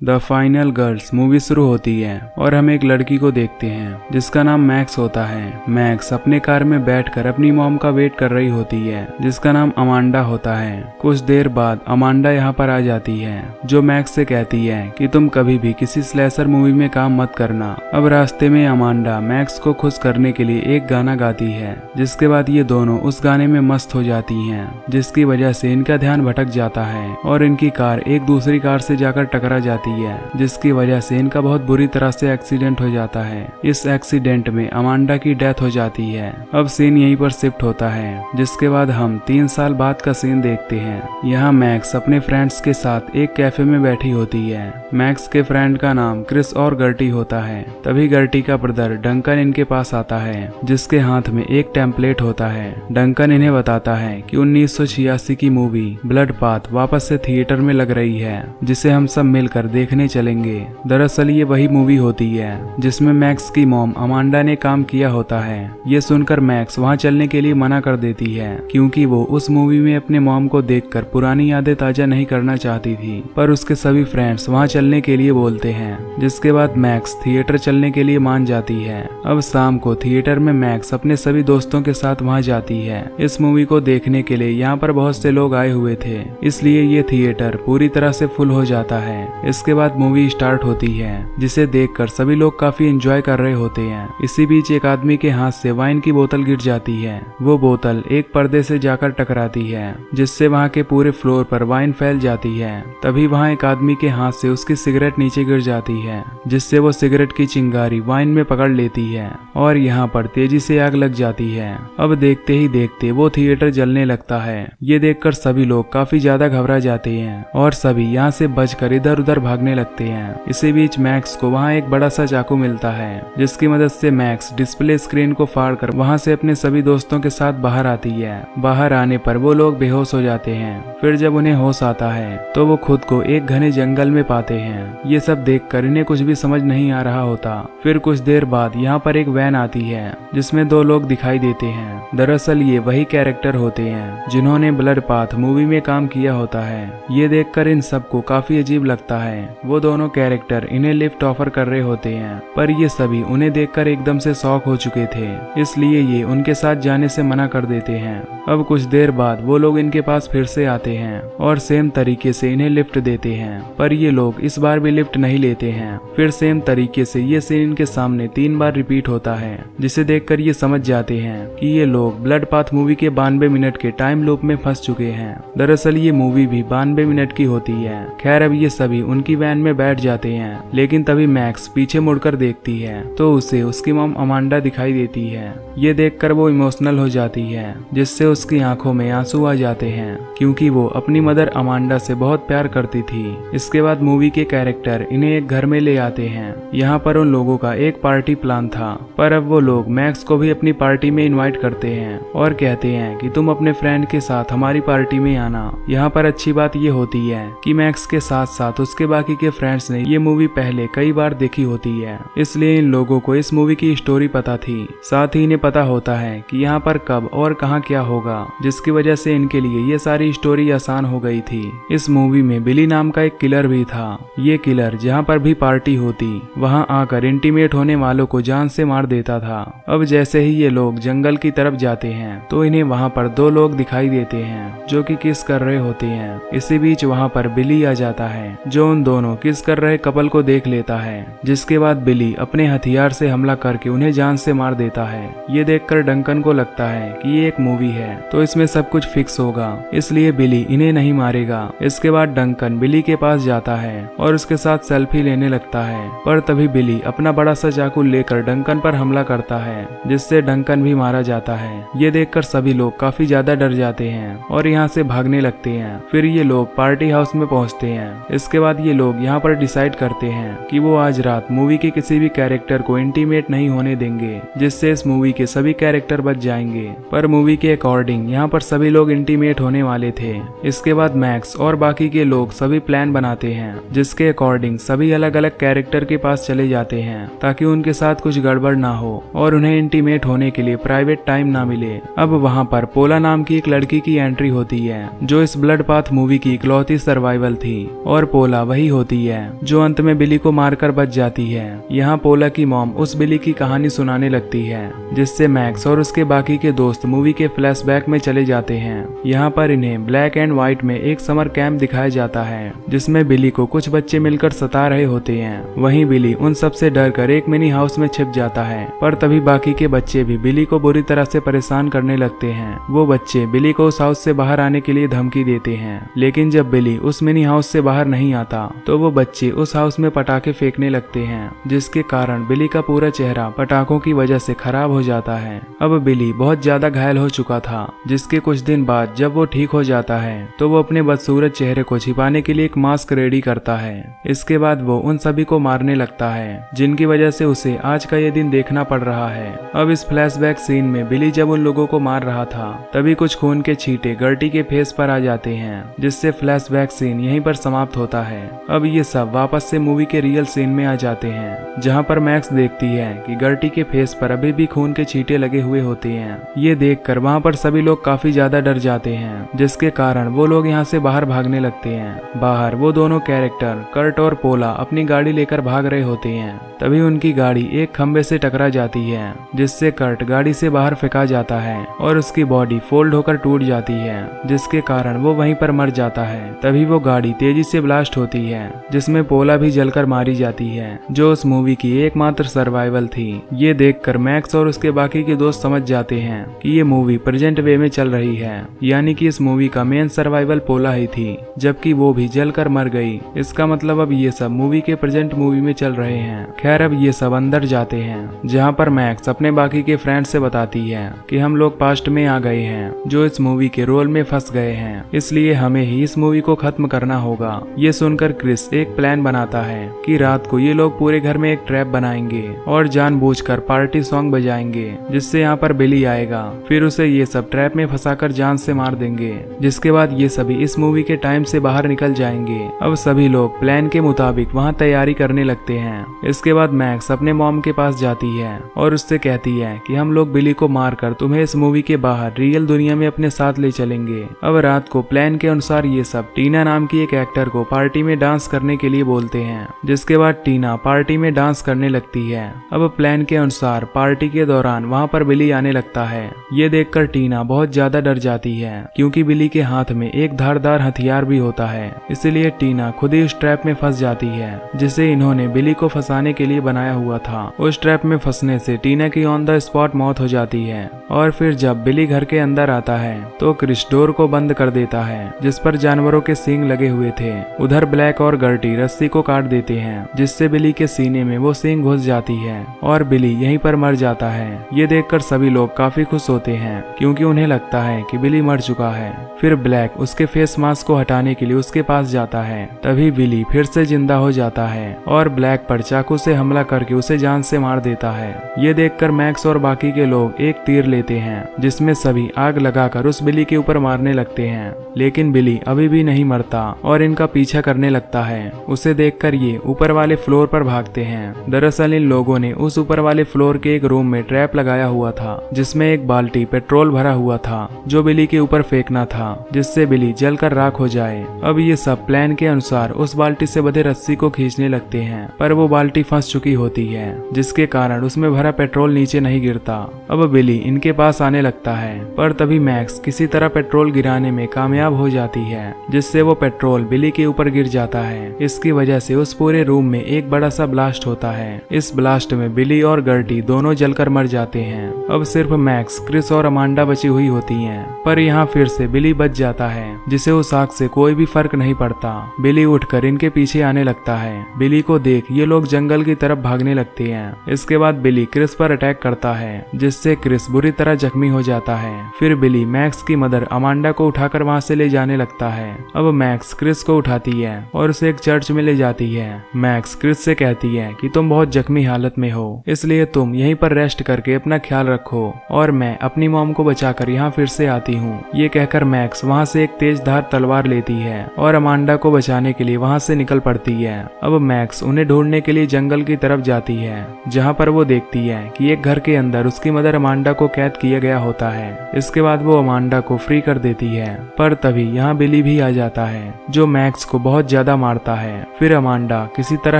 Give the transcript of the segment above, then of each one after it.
The final girls movie शुरू होती है और हम एक लड़की को देखते हैं जिसका नाम मैक्स होता है। मैक्स अपने कार में बैठकर अपनी मॉम का वेट कर रही होती है जिसका नाम अमांडा होता है। कुछ देर बाद अमांडा यहाँ पर आ जाती है जो मैक्स से कहती है कि तुम कभी भी किसी स्लैशर मूवी में काम मत करना। अब रास्ते में अमांडा मैक्स को खुश करने के लिए एक गाना गाती है जिसके बाद ये दोनों उस गाने में मस्त हो जाती हैं, जिसकी वजह से इनका ध्यान भटक जाता है और इनकी कार एक दूसरी कार से जाकर टकरा जाती है जिसकी वजह से इनका बहुत बुरी तरह से एक्सीडेंट हो जाता है। इस एक्सीडेंट में अमांडा की डेथ हो जाती है। अब सीन यहीं पर शिफ्ट होता है जिसके बाद हम 3 साल बाद का सीन देखते हैं। यहाँ मैक्स अपने फ्रेंड्स के साथ एक कैफे में बैठी होती है। मैक्स के फ्रेंड का नाम क्रिस और गर्टी होता है। तभी गर्टी का ब्रदर डंकन इनके पास आता है जिसके हाथ में एक टेम्पलेट होता है। डंकन इन्हें बताता है कि 1986 की मूवी ब्लड पाथ वापस से थिएटर में लग रही है जिसे हम सब मिलकर देखने चलेंगे। दरअसल ये वही मूवी होती है जिसमें मैक्स की मॉम अमांडा ने काम किया होता है। ये सुनकर मैक्स वहां चलने के लिए मना कर देती है क्योंकि वो उस मूवी में अपने मॉम को देखकर पुरानी यादें ताजा नहीं करना चाहती थी, पर उसके सभी फ्रेंड्स वहां चलने के लिए बोलते हैं जिसके बाद मैक्स थिएटर चलने के लिए मान जाती है। अब शाम को थिएटर में मैक्स अपने सभी दोस्तों के साथ वहां जाती है। इस मूवी को देखने के लिए यहाँ पर बहुत से लोग आए हुए थे, इसलिए ये थिएटर पूरी तरह से फुल हो जाता है। इसके बाद मूवी स्टार्ट होती है जिसे देखकर सभी लोग काफी एंजॉय कर रहे होते हैं। इसी बीच एक आदमी के हाथ से वाइन की बोतल गिर जाती है। वो बोतल एक पर्दे से जाकर टकराती है जिससे वहाँ के पूरे फ्लोर पर वाइन फैल जाती है। तभी वहाँ एक आदमी के हाथ से उसकी सिगरेट नीचे गिर जाती है जिससे वो सिगरेट की चिंगारी वाइन में पकड़ लेती है और यहाँ पर तेजी से आग लग जाती है। अब देखते ही देखते वो थिएटर जलने लगता है। ये देखकर सभी लोग काफी ज्यादा घबरा जाते हैं और सभी यहाँ से बचकर इधर उधर भागने लगते हैं। इसी बीच मैक्स को वहाँ एक बड़ा सा चाकू मिलता है जिसकी मदद से मैक्स डिस्प्ले स्क्रीन को फाड़कर वहाँ से अपने सभी दोस्तों के साथ बाहर आती है। बाहर आने पर वो लोग बेहोश हो जाते हैं। फिर जब उन्हें होश आता है तो वो खुद को एक घने जंगल में पाते हैं। ये सब देखकर इन्हें कुछ भी समझ नहीं आ रहा होता। फिर कुछ देर बाद यहाँ पर एक वैन आती है जिसमें 2 लोग दिखाई देते हैं। दरअसल ये वही कैरेक्टर होते हैं जिन्होंने ब्लड पाथ मूवी में काम किया होता है। ये देखकर इन सबको काफी अजीब लगता है। वो दोनों कैरेक्टर इन्हें लिफ्ट ऑफर कर रहे होते हैं, पर ये सभी उन्हें देखकर एकदम से शॉक हो चुके थे, इसलिए ये उनके साथ जाने से मना कर देते हैं। अब कुछ देर बाद वो लोग इनके पास फिर से आते हैं और सेम तरीके से इन्हें लिफ्ट देते हैं, पर ये लोग इस बार भी लिफ्ट नहीं लेते हैं। फिर सेम तरीके से ये सीन इनके सामने 3 बार रिपीट होता है जिसे देखकर ये समझ जाते हैं कि ये लोग ब्लड पाथ मूवी के 92 मिनट के टाइम लूप में फंस चुके हैं। दरअसल ये मूवी भी 92 मिनट की होती है। खैर अब ये सभी उनकी वैन में बैठ जाते हैं, लेकिन तभी मैक्स पीछे मुड़कर देखती है तो उसे उसकी मॉम अमांडा दिखाई देती है। ये देखकर वो इमोशनल हो जाती है जिससे उसकी आंखों में आंसू आ जाते हैं क्योंकि वो अपनी मदर अमांडा से बहुत प्यार करती थी। इसके बाद मूवी के कैरेक्टर इन्हें एक घर में ले आते हैं। यहाँ पर उन लोगों का एक पार्टी प्लान था, पर अब वो लोग मैक्स को भी अपनी पार्टी में इनवाइट करते हैं और कहते हैं कि तुम अपने फ्रेंड के साथ हमारी पार्टी में आना। यहाँ पर अच्छी बात ये होती है कि मैक्स के साथ साथ उसके बाकी के फ्रेंड्स ने ये मूवी पहले कई बार देखी होती है, इसलिए इन लोगों को इस मूवी की स्टोरी पता थी। साथ ही इन्हें पता होता है कि यहाँ पर कब और कहाँ क्या होगा, जिसकी वजह से इनके लिए ये सारी स्टोरी आसान हो गई थी। इस मूवी में बिली नाम का एक किलर भी था। ये किलर जहाँ पर भी पार्टी होती वहाँ आकर इंटीमेट होने वालों को जान से मार देता था। अब जैसे ही ये लोग जंगल की तरफ जाते हैं तो इन्हें वहाँ पर 2 लोग दिखाई देते हैं जो कि किस कर रहे होते हैं। इसी बीच वहाँ पर बिली आ जाता है जो उन दोनों किस कर रहे कपल को देख लेता है, जिसके बाद बिली अपने हथियार से हमला करके उन्हें जान से मार देता है। ये देखकर डंकन को लगता है कि ये एक मूवी है तो इसमें सब कुछ फिक्स होगा, इसलिए बिली इन्हें नहीं मारेगा। इसके बाद डंकन बिली के पास जाता है और उसके साथ सेल्फी लेने लगता है, पर तभी बिली अपना बड़ा सा चाकू लेकर डंकन पर हमला करता है जिससे डंकन भी मारा जाता है। ये देखकर सभी लोग काफी ज्यादा डर जाते हैं और यहाँ से भागने लगते हैं। फिर ये लोग पार्टी हाउस में पहुँचते हैं। इसके बाद ये लोग यहाँ पर डिसाइड करते हैं कि वो आज रात मूवी के किसी भी कैरेक्टर को इंटीमेट नहीं होने देंगे, जिससे इस मूवी के सभी कैरेक्टर बच जाएंगे। पर मूवी के अकॉर्डिंग यहाँ पर सभी लोग इंटीमेट होने वाले थे। इसके बाद मैक्स और बाकी के लोग सभी प्लान बनाते हैं जिसके अकॉर्डिंग सभी अलग अलग कैरेक्टर के पास चले जाते हैं ताकि उनके साथ कुछ गड़बड़ ना हो और उन्हें इंटीमेट होने के लिए प्राइवेट टाइम ना मिले। अब वहाँ पर पोला नाम की एक लड़की की एंट्री होती है जो इस ब्लड पाथ मूवी की इकलौती सर्वाइवल थी और पोला वही होती है जो अंत में बिली को मारकर बच जाती है। यहाँ पोला की मॉम उस बिली की कहानी सुनाने लगती है, जिससे मैक्स और उसके बाकी के दोस्त मूवी के फ्लैशबैक में चले जाते हैं। यहाँ पर इन्हें ब्लैक एंड व्हाइट में एक समर कैंप दिखाया जाता है, जिसमें बिली को कुछ बच्चे मिलकर सता रहे होते हैं। वहीं बिली उन सब से डर कर एक मिनी हाउस में छिप जाता है, पर तभी बाकी के बच्चे भी बिली को बुरी तरह से परेशान करने लगते हैं। वो बच्चे बिली को उस हाउस से बाहर आने के लिए धमकी देते हैं, लेकिन जब बिली उस मिनी हाउस से बाहर नहीं आता तो वो बच्चे उस हाउस में पटाखे फेंकने लगते हैं, जिसके कारण बिली का पूरा चेहरा पटाखों की वजह से खराब हो जाता है। अब बिली बहुत ज्यादा घायल हो चुका था, जिसके कुछ दिन बाद जब वो ठीक हो जाता है तो वो अपने बदसूरत चेहरे को छिपाने के लिए एक मास्क रेडी करता है। इसके बाद वो उन सभी को मारने लगता है, जिनकी वजह से उसे आज का ये दिन देखना पड़ रहा है। अब इस फ्लैशबैक सीन में बिली जब उन लोगों को मार रहा था तभी कुछ खून के छींटे गर्टी के फेस पर आ जाते हैं, जिससे फ्लैशबैक सीन यहीं पर समाप्त होता है। अब ये सब वापस से मूवी के रियल सीन में आ जाते हैं, जहाँ पर मैक्स देखती है कि गर्टी के फेस पर अभी भी खून के छींटे लगे हुए होते हैं। ये देखकर वहाँ पर सभी लोग काफी ज्यादा डर जाते हैं, जिसके कारण वो लोग यहाँ से बाहर भागने लगते हैं। बाहर वो दोनों कैरेक्टर कर्ट और पोला अपनी गाड़ी लेकर भाग रहे होते हैं। तभी उनकी गाड़ी एक खंबे से टकरा जाती है, जिससे कर्ट गाड़ी से बाहर फेंका जाता है और उसकी बॉडी फोल्ड होकर टूट जाती है, जिसके कारण वो वहीं पर मर जाता है। तभी वो गाड़ी तेजी से ब्लास्ट होती है, जिसमें पोला भी जलकर मारी जाती है, जो उस मूवी की एकमात्र सर्वाइवल थी। ये देखकर मैक्स और उसके बाकी के दोस्त समझ जाते हैं कि ये मूवी प्रेजेंट वे में चल रही है, यानी कि इस मूवी का मेन सर्वाइवल पोला ही थी, जबकि वो भी जलकर मर गई। इसका मतलब अब ये सब मूवी के प्रेजेंट मूवी में चल रहे हैं। खैर अब ये सब अंदर जाते हैं, जहाँ पर मैक्स अपने बाकी के फ्रेंड से बताती है कि हम लोग पास्ट में आ गए हैं, जो इस मूवी के रोल में फंस गए हैं, इसलिए हमें ही इस मूवी को खत्म करना होगा। ये सुनकर क्रिस एक प्लान बनाता है कि रात को ये लोग पूरे घर में एक ट्रैप बनाएंगे और जानबूझकर पार्टी सॉन्ग बजाएंगे, जिससे यहाँ पर बिली आएगा। फिर उसे ये सब ट्रैप में फंसाकर जान से मार देंगे, जिसके बाद ये सभी इस मूवी के टाइम से बाहर निकल जाएंगे। अब सभी लोग प्लान के मुताबिक वहाँ तैयारी करने लगते हैं। इसके बाद मैक्स अपने मॉम के पास जाती है और उससे कहती है कि हम लोग बिली को मारकर तुम्हें इस मूवी के बाहर रियल दुनिया में अपने साथ ले चलेंगे। अब रात को प्लान के अनुसार ये सब टीना नाम की एक एक्टर को पार्टी में डांस करने के लिए बोलते हैं, जिसके बाद टीना पार्टी में डांस करने लगती है। अब प्लान के अनुसार पार्टी के दौरान वहाँ पर बिली आने लगता है। ये देखकर टीना बहुत ज्यादा डर जाती है, क्योंकि बिली के हाथ में एक धारदार हथियार भी होता है। इसलिए टीना खुद ही उस ट्रैप में फंस जाती है, जिसे इन्होंने बिली को फंसाने के लिए बनाया हुआ था। उस ट्रैप में फंसने से टीना की ऑन द स्पॉट मौत हो जाती है। और फिर जब बिली घर के अंदर आता है तो क्रिस डोर को बंद कर देता है, जिस पर जानवरों के सींग लगे हुए थे। उधर ब्लैक और गर्टी रस्सी को काट देते हैं, जिससे बिली के सीने में वो सींग घुस जाती है और बिली यहीं पर मर जाता है। ये देखकर सभी लोग काफी खुश होते हैं, क्योंकि उन्हें लगता है कि बिली मर चुका है। फिर ब्लैक उसके फेस मास्क को हटाने के लिए उसके पास जाता है। तभी बिली फिर से जिंदा हो जाता है और ब्लैक पर चाकू से हमला करके उसे जान से मार देता है। ये देखकर मैक्स और बाकी के लोग एक तीर लेते हैं, जिसमें सभी आग लगाकर उस बिली के ऊपर मारने लगते हैं, लेकिन बिली अभी भी नहीं मरता और इनका पीछा करने लगता है। उसे देखकर ये ऊपर वाले फ्लोर पर भागते हैं। दरअसल इन लोगों ने उस ऊपर वाले फ्लोर के एक रूम में ट्रैप लगाया हुआ था, जिसमें एक बाल्टी पेट्रोल भरा हुआ था, जो बिली के ऊपर फेंकना था, जिससे बिली जलकर राख हो जाए। अब ये सब प्लान के अनुसार उस बाल्टी से बंधे रस्सी को खींचने लगते हैं, पर वो बाल्टी फंस चुकी होती है, जिसके कारण उसमें भरा पेट्रोल नीचे नहीं गिरता। अब बिली इनके पास आने लगता है, पर तभी मैक्स किसी तरह पेट्रोल गिराने में कामयाब हो जाती है, जिससे वो पेट्रोल बिली के ऊपर गिर जाता है। इसकी वजह से उस पूरे रूम में एक बड़ा सा ब्लास्ट होता है। इस ब्लास्ट में बिली और गर्टी दोनों जलकर मर जाते हैं। अब सिर्फ मैक्स, क्रिस और अमांडा बची हुई होती हैं, पर यहाँ फिर से बिली बच जाता है, जिसे उस आग से कोई भी फर्क नहीं पड़ता। बिली उठकर इनके पीछे आने लगता है। बिली को देख ये लोग जंगल की तरफ भागने लगते हैं। इसके बाद बिली क्रिस पर अटैक करता है, जिससे क्रिस बुरी तरह जख्मी हो जाता है। फिर बिली मैक्स की मदर अमांडा को उठाकर वहाँ से ले जाने लगता है। अब मैक्स क्रिस को उठाती है और उसे एक चर्च में ले जाती है। मैक्स क्रिस से कहती है कि तुम बहुत जख्मी हालत में हो, इसलिए तुम यहीं पर रेस्ट करके अपना ख्याल रखो और मैं अपनी मॉम को बचाकर यहाँ फिर से आती हूँ। ये कहकर मैक्स वहाँ से एक तेज धार तलवार लेती है और अमांडा को बचाने के लिए वहाँ से निकल पड़ती है। अब मैक्स उन्हें ढूंढने के लिए जंगल हॉस्पिटल की तरफ जाती है, जहाँ पर वो देखती है कि एक घर के अंदर उसकी मदर अमांडा को कैद किया गया होता है। इसके बाद वो अमांडा को फ्री कर देती है, पर तभी यहाँ बिली भी आ जाता है जो मैक्स को बहुत ज्यादा मारता है। फिर अमांडा किसी तरह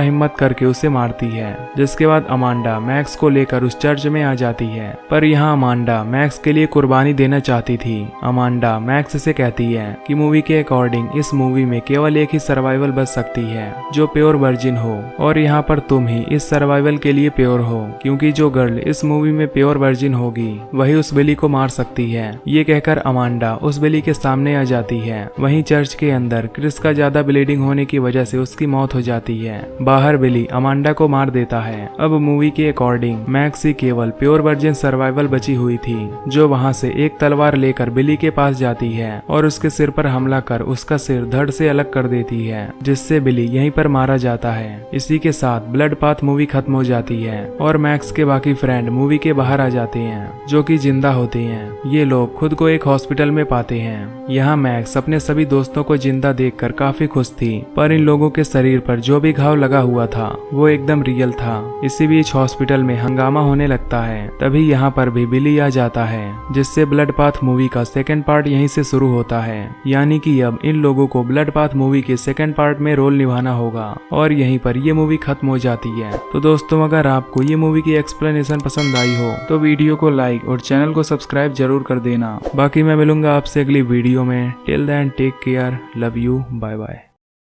हिम्मत करके उसे मारती है, जिसके बाद अमांडा मैक्स को लेकर उस चर्च में आ जाती है। पर यहाँ अमांडा मैक्स के लिए कुर्बानी देना चाहती थी। अमांडा मैक्स से कहती है कि मूवी के अकॉर्डिंग इस मूवी में केवल एक ही सर्वाइवल बच सकती है जो प्योर वर्जिन हो, और यहाँ पर तुम ही इस सर्वाइवल के लिए प्योर हो, क्योंकि जो गर्ल इस मूवी में प्योर वर्जिन होगी वही उस बिली को मार सकती है। ये कहकर अमांडा उस बिली के सामने आ जाती है। वहीं चर्च के अंदर क्रिस का ज्यादा ब्लीडिंग होने की वजह से उसकी मौत हो जाती है। बाहर बिली अमांडा को मार देता है। अब मूवी के अकॉर्डिंग मैक्स ही केवल प्योर वर्जिन सर्वाइवल बची हुई थी, जो वहाँ से एक तलवार लेकर बिली के पास जाती है और उसके सिर पर हमला कर उसका सिर धड़ से अलग कर देती है, जिससे बिली यहीं पर मारा जाता है। इसी के साथ ब्लड पाथ मूवी खत्म हो जाती है और मैक्स के बाकी फ्रेंड मूवी के बाहर आ जाते हैं, जो कि जिंदा होते हैं। ये लोग खुद को एक हॉस्पिटल में पाते हैं। यहाँ मैक्स अपने सभी दोस्तों को जिंदा देखकर काफी खुश थी, पर इन लोगों के शरीर पर जो भी घाव लगा हुआ था वो एकदम रियल था। इसी बीच हॉस्पिटल में हंगामा होने लगता है। तभी यहाँ पर भी बिली आ जाता है, जिससे ब्लड पाथ मूवी का सेकंड पार्ट यहीं से शुरू होता है। यानी कि अब इन लोगों को ब्लड पाथ मूवी के सेकंड पार्ट में रोल निभाना होगा और यहीं पर ये मूवी खत्म हो जाती है। तो दोस्तों, अगर आपको ये मूवी की एक्सप्लेनेशन पसंद आई हो तो वीडियो को लाइक और चैनल को सब्सक्राइब जरूर कर देना। बाकी मैं मिलूंगा आपसे अगली वीडियो में। Till then take care, love you, bye bye.